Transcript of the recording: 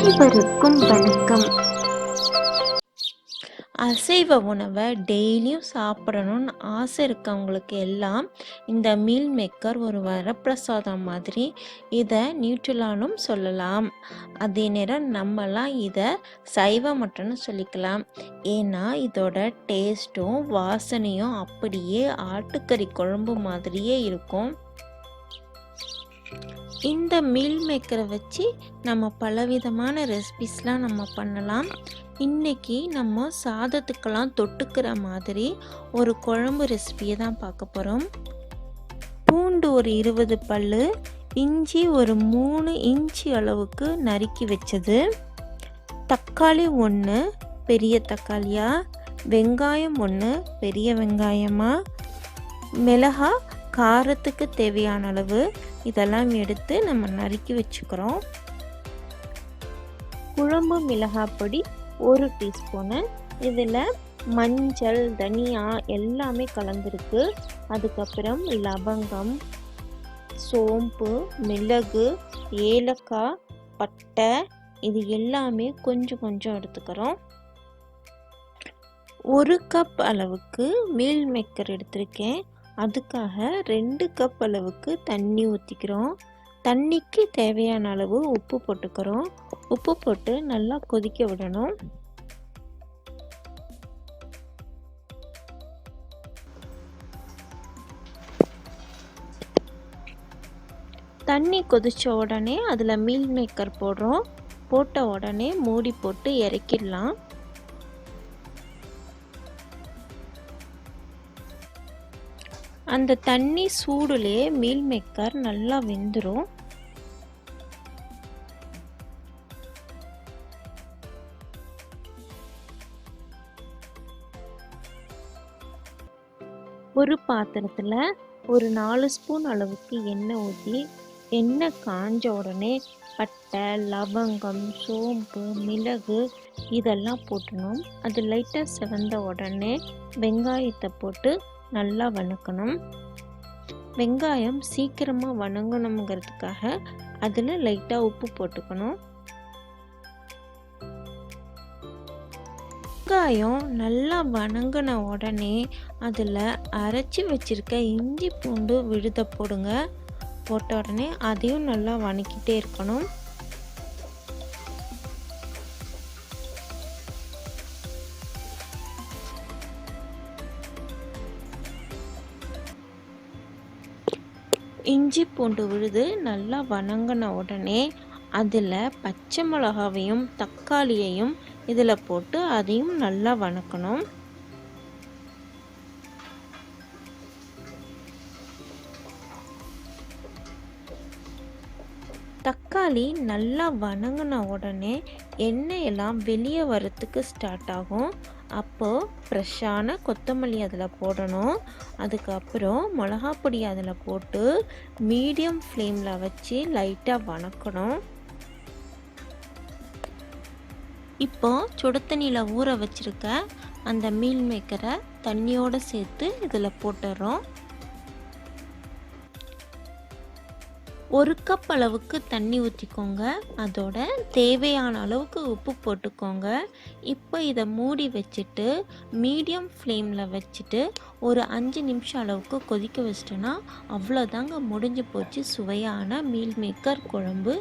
அனைவருக்கும் வணக்கம். அசைவ உணவை டெய்லியும் சாப்பிடணும்னு ஆசை இருக்கவங்களுக்கு எல்லாம் இந்த மீல் மேக்கர் ஒரு வரப்பிரசாதம் மாதிரி. இதை நியூட்ரலானும் சொல்லலாம். அதே நேரம் நம்மலாம் இதை சைவ மட்டன்னு சொல்லிக்கலாம். ஏன்னா இதோட டேஸ்ட்டும் வாசனையும் அப்படியே ஆட்டுக்கறி குழம்பு மாதிரியே இருக்கும். இந்த மீல் மேக்கரை வச்சு நம்ம பலவிதமான ரெசிபிஸ்லாம் நம்ம பண்ணலாம். இன்றைக்கி நம்ம சாதத்துக்கெல்லாம் தொட்டுக்கிற மாதிரி ஒரு குழம்பு ரெசிபியை தான் பார்க்க போகிறோம். பூண்டு ஒரு 20 பல், இஞ்சி ஒரு 3 இன்ச்சு அளவுக்கு நறுக்கி வச்சது, தக்காளி 1 பெரிய தக்காளியாக, வெங்காயம் 1 பெரிய வெங்காயமாக, மிளகா காரத்துக்கு தேவையான அளவு இதெல்லாம் எடுத்து நம்ம நறுக்கி வச்சுக்கிறோம். குழம்பு மிளகாய் பொடி 1 டீஸ்பூனு, இதில் மஞ்சள் தனியா எல்லாமே கலந்துருக்கு. அதுக்கப்புறம் லவங்கம், சோம்பு, மிளகு, ஏலக்காய், பட்டை இது எல்லாமே கொஞ்சம் கொஞ்சம் எடுத்துக்கிறோம். 1 கப் அளவுக்கு மீல் மேக்கர் எடுத்திருக்கேன். அதுக்காக 2 கப் அளவுக்கு தண்ணி ஊற்றிக்கிறோம். தண்ணிக்கு தேவையான அளவு உப்பு போட்டுக்கிறோம். உப்பு போட்டு நல்லா கொதிக்க விடணும். தண்ணி கொதிச்ச உடனே அதில் மீல் மேக்கர் போடுறோம். போட்ட உடனே மூடி போட்டு இறக்கிடலாம். அந்த தண்ணி சூடுலேயே மீல் மேக்கர் நல்லா வெந்துடும். ஒரு பாத்திரத்தில் ஒரு 4 ஸ்பூன் அளவுக்கு எண்ணெய் ஊற்றி, எண்ணெய் காஞ்ச உடனே பட்டை, லவங்கம், சோம்பு, மிளகு இதெல்லாம் போட்டணும். அது லைட்டாக செவந்த உடனே வெங்காயத்தை போட்டு நல்லா வணக்கணும். வெங்காயம் சீக்கிரமாக வணங்கணுங்கிறதுக்காக அதில் லைட்டாக உப்பு போட்டுக்கணும். வெங்காயம் நல்லா வணங்கின உடனே அதில் அரைச்சி வச்சிருக்க இஞ்சி பூண்டு விழுத போடுங்க. போட்ட உடனே அதையும் நல்லா வணக்கிட்டே இருக்கணும். இஞ்சி பூண்டு விழுது நல்லா வணங்கின உடனே அதில் பச்சை மிளகாவையும் தக்காளியையும் இதில் போட்டு அதையும் நல்லா வணக்கணும். தக்காளி நல்லா வணங்கின உடனே எண்ணெயெல்லாம் வெளியே வரத்துக்கு ஸ்டார்ட் ஆகும். அப்போது ஃப்ரெஷ்ஷான கொத்தமல்லி அதில் போடணும். அதுக்கப்புறம் மிளகாப்பொடி அதில் போட்டு மீடியம் ஃப்ளேமில் வச்சு லைட்டாக வணக்கணும். இப்போ சுடு தண்ணியில் ஊற வச்சுருக்க அந்த மீல் மேக்கரை தண்ணியோடு சேர்த்து இதில் போட்டுடுறோம். 1 கப் அளவுக்கு தண்ணி ஊற்றிக்கோங்க. அதோட தேவையான அளவுக்கு உப்பு போட்டுக்கோங்க. இப்போ இதை மூடி வச்சுட்டு மீடியம் ஃப்ளேமில் வச்சுட்டு ஒரு 5 நிமிஷம் அளவுக்கு கொதிக்க வச்சிட்டோன்னா அவ்வளோதாங்க, முடிஞ்சு போச்சு சுவையான மீல் மேக்கர் குழம்பு.